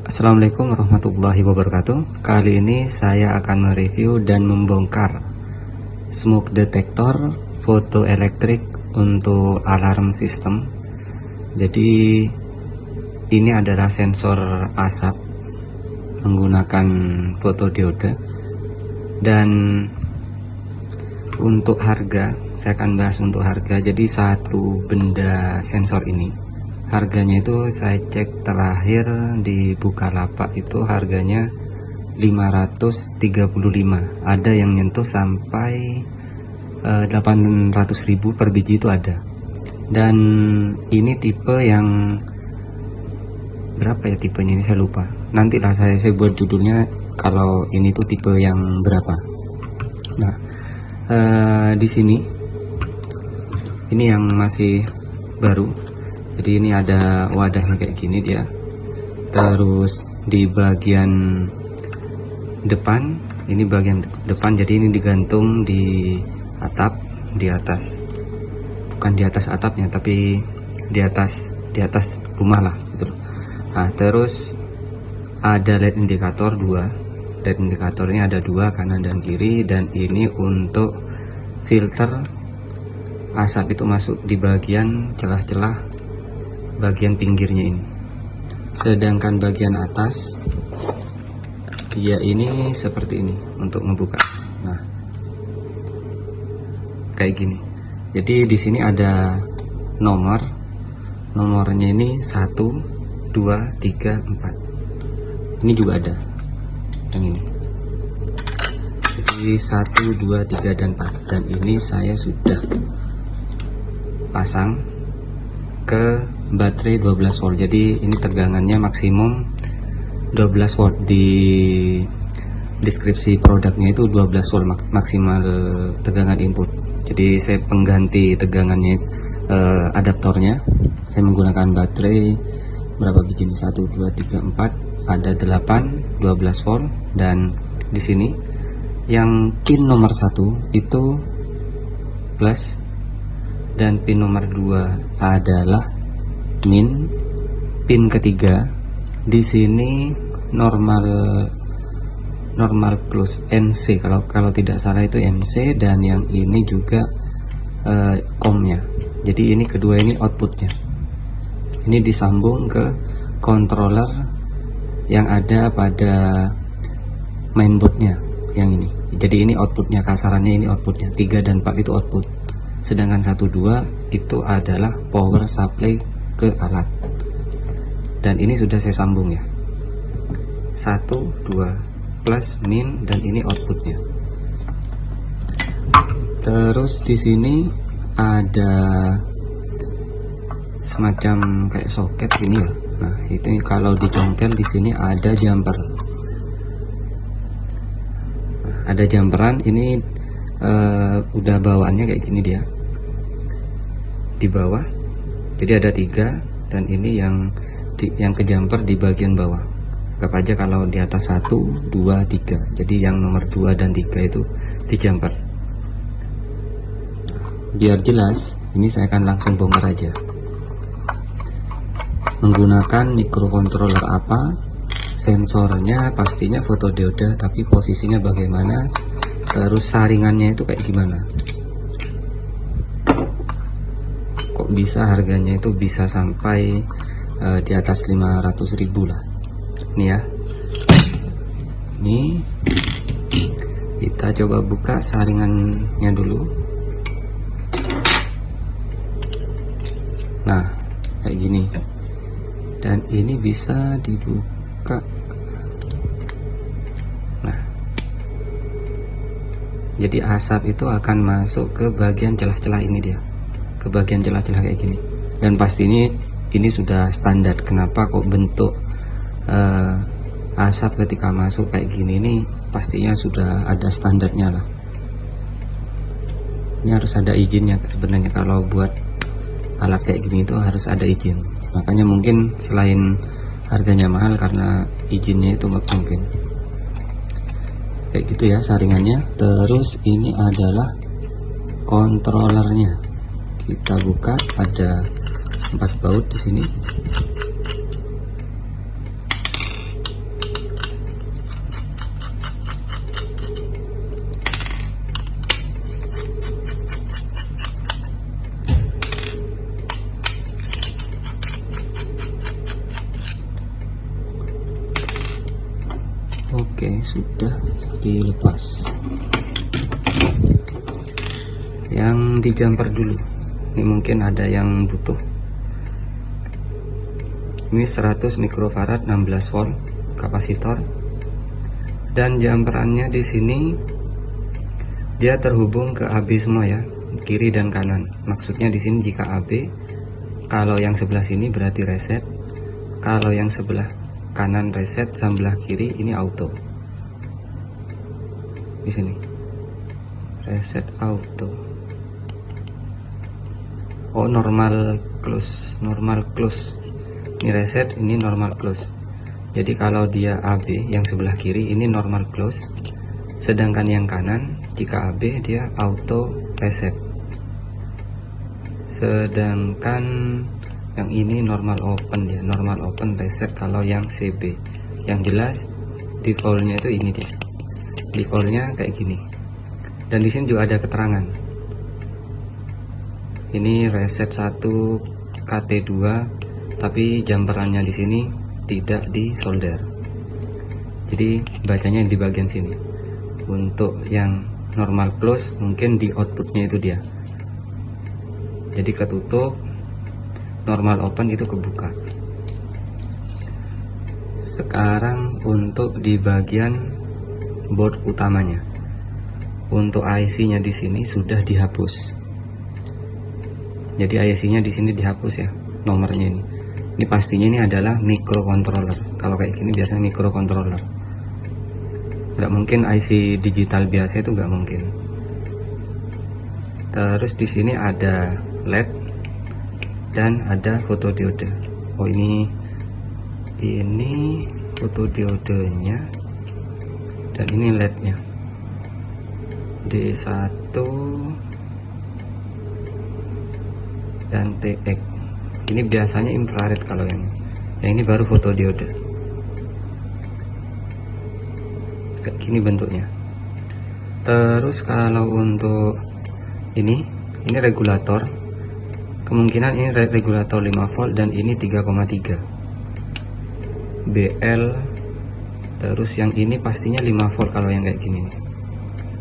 Assalamualaikum warahmatullahi wabarakatuh. Kali ini saya akan mereview dan membongkar smoke detector foto elektrik untuk alarm sistem. Jadi ini adalah sensor asap menggunakan fotodiode, dan untuk harga saya akan bahas untuk harga. Jadi satu benda sensor ini harganya itu saya cek terakhir di Bukalapak itu harganya 535. Ada yang nyentuh sampai 800.000 per biji itu ada. Dan ini tipe yang berapa ya tipenya, ini saya lupa. Nantilah saya buat judulnya kalau ini tuh tipe yang berapa. Nah, di sini ini yang masih baru. Jadi ini ada wadahnya kayak gini dia. Terus di bagian depan, ini bagian depan, jadi ini digantung di atap, di atas, bukan di atas atapnya tapi di atas rumah lah gitu. Nah, terus ada LED indikator 2. LED indikatornya ada 2, kanan dan kiri, dan ini untuk filter asap itu masuk di bagian celah-celah bagian pinggirnya ini. Sedangkan bagian atas dia ini seperti ini untuk membuka. Nah, kayak gini. Jadi di sini ada nomornya ini 1 2 3 4. Ini juga ada yang ini. Jadi 1 2 3 dan 4, dan ini saya sudah pasang ke baterai 12 volt. Jadi ini tegangannya maksimum 12 volt. Di deskripsi produknya itu 12 volt maksimal tegangan input. Jadi saya pengganti tegangannya, adaptornya saya menggunakan baterai berapa biji ini, 1 2 3 4, ada 8 12 volt. Dan di sini yang pin nomor 1 itu plus, dan pin nomor 2 adalah min. Pin ketiga di sini normal close NC, kalau tidak salah itu NC, dan yang ini juga COM-nya. Jadi ini kedua ini outputnya. Ini disambung ke controller yang ada pada mainboardnya yang ini. Jadi ini outputnya, kasarannya ini outputnya. 3 dan 4 itu output, sedangkan 1 2 itu adalah power supply ke alat. Dan ini sudah saya sambung ya, 1 2 plus min, dan ini outputnya. Terus di sini ada semacam kayak soket ini ya. Nah, itu kalau dicongkel di sini ada jumper. Nah, ada jumperan ini, udah bawaannya kayak gini dia di bawah. Jadi ada 3, dan ini yang ke jumper di bagian bawah. Anggap aja kalau di atas 1 2 3. Jadi yang nomor 2 dan 3 itu di jumper. Biar jelas, ini saya akan langsung bongkar aja. Menggunakan microcontroller apa, sensornya pastinya fotodiode, tapi posisinya bagaimana, terus saringannya itu kayak gimana. Kok bisa harganya itu bisa sampai di atas 500.000 lah. Ini ya, ini kita coba buka saringannya dulu. Nah, kayak gini, dan ini bisa dibuka. Nah, jadi asap itu akan masuk ke bagian celah-celah ini dia, ke bagian celah-celah kayak gini. Dan pasti ini sudah standar. Kenapa kok bentuk asap ketika masuk kayak gini, ini pastinya sudah ada standarnya lah. Ini harus ada izinnya sebenarnya. Kalau buat alat kayak gini itu harus ada izin. Makanya mungkin selain harganya mahal karena izinnya itu nggak mungkin. Kayak gitu ya saringannya. Terus ini adalah kontrolernya. Kita buka, ada 4 baut di sini. Oke, sudah dilepas. Yang di jumper dulu, ini mungkin ada yang butuh. Ini 100 mikrofarad 16 volt kapasitor, dan jumperannya di sini dia terhubung ke AB semua ya, kiri dan kanan. Maksudnya di sini jika AB, kalau yang sebelah sini berarti reset, kalau yang sebelah kanan reset, sebelah kiri ini auto. Di sini reset auto. Oh, normal close. Ini reset, ini normal close. Jadi kalau dia AB yang sebelah kiri ini normal close, sedangkan yang kanan jika AB dia auto reset. Sedangkan yang ini normal open dia, normal open reset kalau yang CB. Yang jelas defaultnya itu ini dia. Defaultnya kayak gini. Dan di sini juga ada keterangan. Ini reset 1 KT2, tapi jumperannya di sini tidak disolder. Jadi bacanya di bagian sini. Untuk yang normal close mungkin di outputnya itu dia. Jadi ketutup, normal open itu kebuka. Sekarang untuk di bagian board utamanya, untuk IC-nya di sini sudah dihapus. Jadi IC-nya di sini dihapus ya, nomornya ini. Ini pastinya ini adalah microcontroller. Kalau kayak gini biasanya microcontroller. Nggak mungkin IC digital biasa, itu nggak mungkin. Terus di sini ada LED dan ada fotodiode. Oh, ini fotodiodenya dan ini LED-nya. D1 dan TX. Ini biasanya infrared kalau yang ini baru fotodiode. Kayak gini bentuknya. Terus kalau untuk ini regulator. Kemungkinan ini regulator 5 volt dan ini 3,3 BL. Terus yang ini pastinya 5 volt kalau yang kayak gini nih.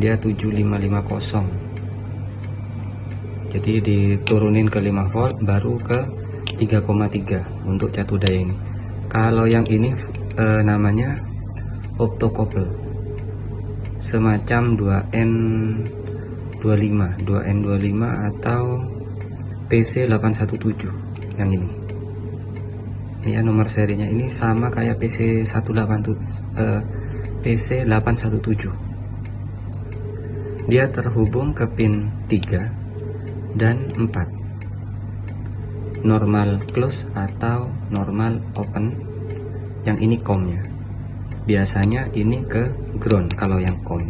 Dia 7550. Jadi diturunin ke 5 volt baru ke 3,3 untuk catu daya ini. Kalau yang ini namanya optocouple, semacam 2N25 atau PC817 yang ini. Ini ya nomor serinya, ini sama kayak PC817. Dia terhubung ke pin 3 dan 4, normal close atau normal open. Yang ini COM-nya. Biasanya ini ke ground kalau yang COM.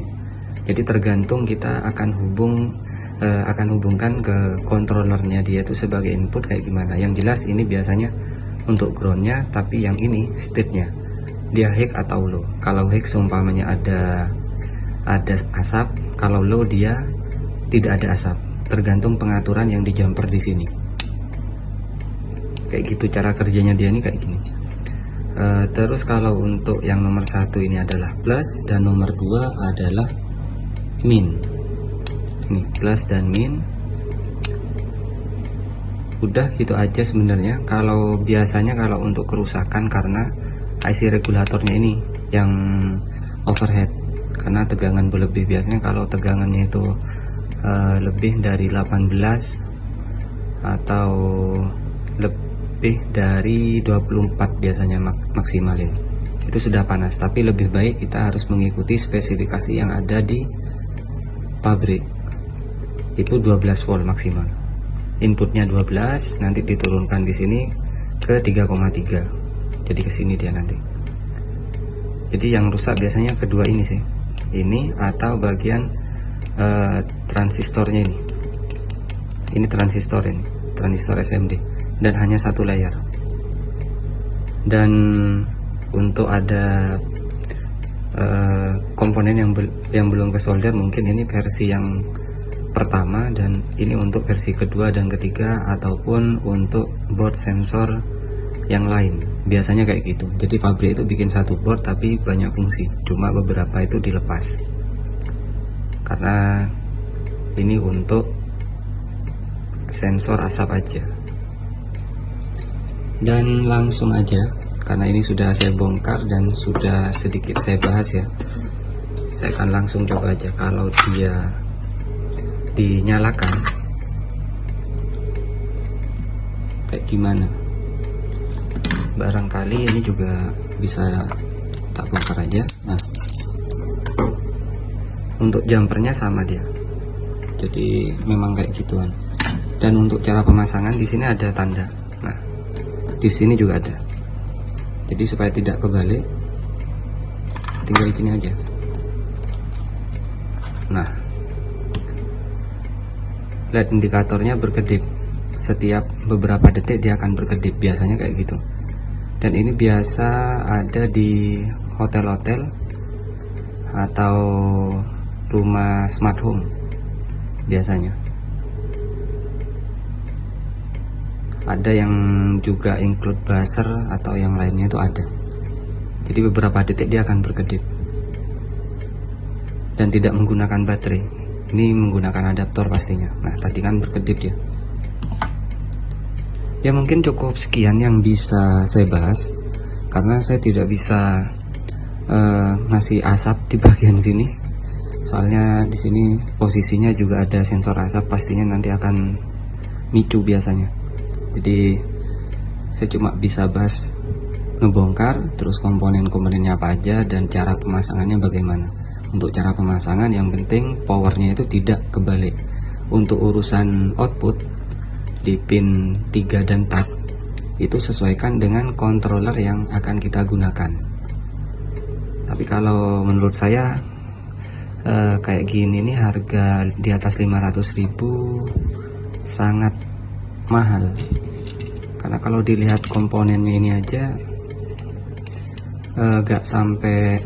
Jadi tergantung kita akan hubungkan ke controllernya dia itu sebagai input kayak gimana. Yang jelas ini biasanya untuk groundnya, tapi yang ini state-nya dia high atau low. Kalau high seumpamanya ada asap, kalau low dia tidak ada asap. Tergantung pengaturan yang di jumper di sini. Kayak gitu cara kerjanya dia ini kayak gini. Terus kalau untuk yang nomor 1 ini adalah plus dan nomor 2 adalah min. Ini plus dan min. Udah gitu aja sebenarnya. Kalau biasanya kalau untuk kerusakan karena IC regulatornya ini yang overhead karena tegangan berlebih. Biasanya kalau tegangannya itu lebih dari 18 atau lebih dari 24 biasanya maksimalin itu sudah panas. Tapi lebih baik kita harus mengikuti spesifikasi yang ada di pabrik. Itu 12 volt maksimal. Inputnya 12, nanti diturunkan di sini ke 3,3. Jadi ke sini dia nanti. Jadi yang rusak biasanya kedua ini sih. Ini atau bagian transistornya ini. Ini transistor ini, transistor SMD dan hanya satu layar. Dan untuk ada komponen yang belum ke solder, mungkin ini versi yang pertama dan ini untuk versi kedua dan ketiga, ataupun untuk board sensor yang lain. Biasanya kayak gitu. Jadi pabrik itu bikin satu board tapi banyak fungsi, cuma beberapa itu dilepas karena ini untuk sensor asap aja. Dan langsung aja, karena ini sudah saya bongkar dan sudah sedikit saya bahas ya, saya akan langsung coba aja kalau dia dinyalakan kayak gimana. Barangkali ini juga bisa tak bongkar aja. Nah, untuk jumpernya sama dia, jadi memang kayak gituan. Dan untuk cara pemasangan di sini ada tanda. Nah, di sini juga ada. Jadi supaya tidak kebalik, tinggal gini aja. Nah, LED indikatornya berkedip. Setiap beberapa detik dia akan berkedip, biasanya kayak gitu. Dan ini biasa ada di hotel-hotel atau rumah smart home biasanya. Ada yang juga include buzzer atau yang lainnya itu ada. Jadi beberapa detik dia akan berkedip dan tidak menggunakan baterai. Ini menggunakan adaptor pastinya. Nah, tadi kan berkedip dia. Ya mungkin cukup sekian yang bisa saya bahas, karena saya tidak bisa ngasih asap di bagian sini. Soalnya di sini posisinya juga ada sensor asap, pastinya nanti akan micu biasanya. Jadi saya cuma bisa bahas ngebongkar, terus komponen-komponennya apa aja dan cara pemasangannya bagaimana. Untuk cara pemasangan yang penting powernya itu tidak kebalik. Untuk urusan output di pin 3 dan 4 itu sesuaikan dengan controller yang akan kita gunakan. Tapi kalau menurut saya kayak gini nih harga di atas 500.000 sangat mahal. Karena kalau dilihat komponennya ini aja gak sampai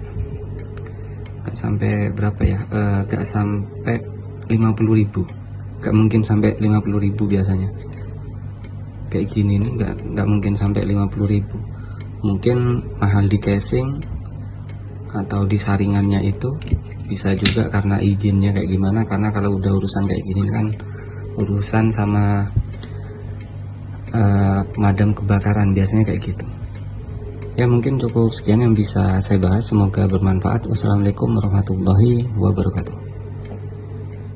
berapa ya, gak sampai 50.000, gak mungkin sampai 50.000 biasanya. Kayak gini nih gak mungkin sampai 50.000. Mungkin mahal di casing atau di saringannya, itu bisa juga karena izinnya kayak gimana. Karena kalau udah urusan kayak gini kan urusan sama pemadam kebakaran, biasanya kayak gitu. Ya mungkin cukup sekian yang bisa saya bahas, semoga bermanfaat. Wassalamualaikum warahmatullahi wabarakatuh.